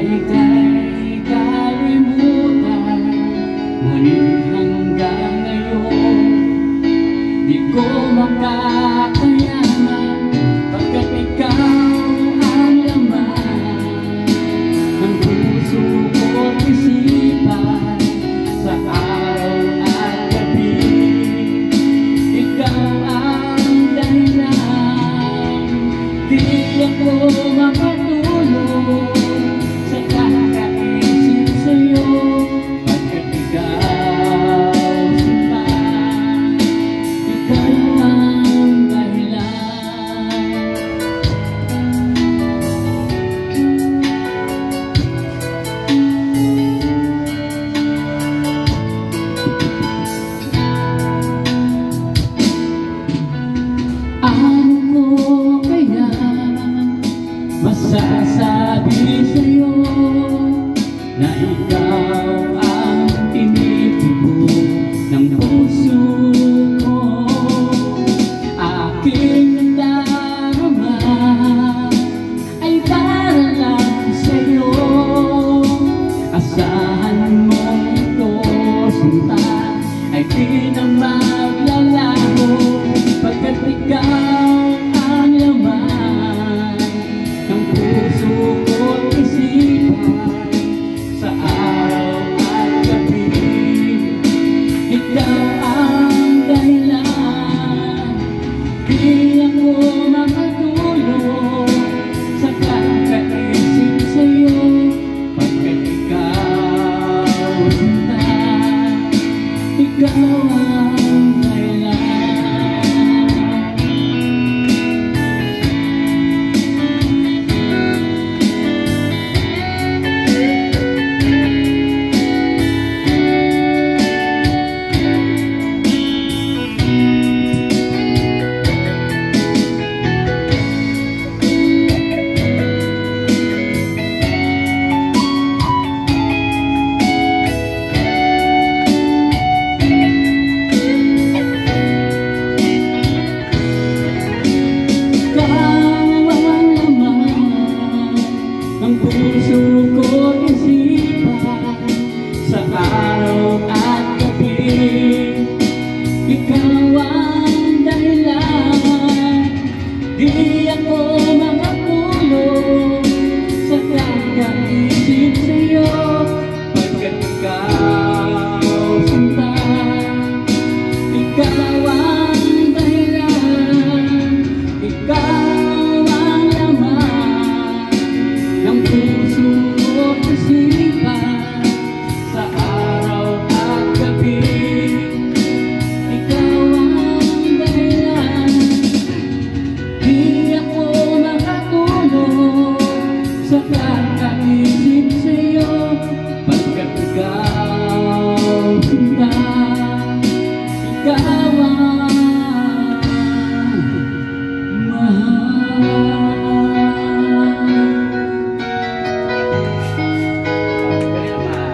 ika'y kalimutan, ngunit hanggang ngayon di ko makakayanan, pagkat ikaw ang laman ng puso ko't isipan sa araw at gabi. Ikaw ang dahilan, di ako makatulog sa kakaisip sa'yo, pagkat ikaw sinta, ikaw ang dahilan. Ano ko kaya masasabi sa'yo na ikaw ang tinitibok ng puso ko? Aking nadarama ay para lang sa'yo. Asahan mo ito, sinta, ay di na maglalaho, pagkat ikaw ang laman ng puso ko't isipan sa araw at gabi. Ikaw ang dahilan, di ako makatulog sa kakaisip sa'yo, pagkat ikaw sinta, ikaw ang dahilan. Ang puso ko't isipan sa araw at gabi. Ikaw ang dahilan, di ako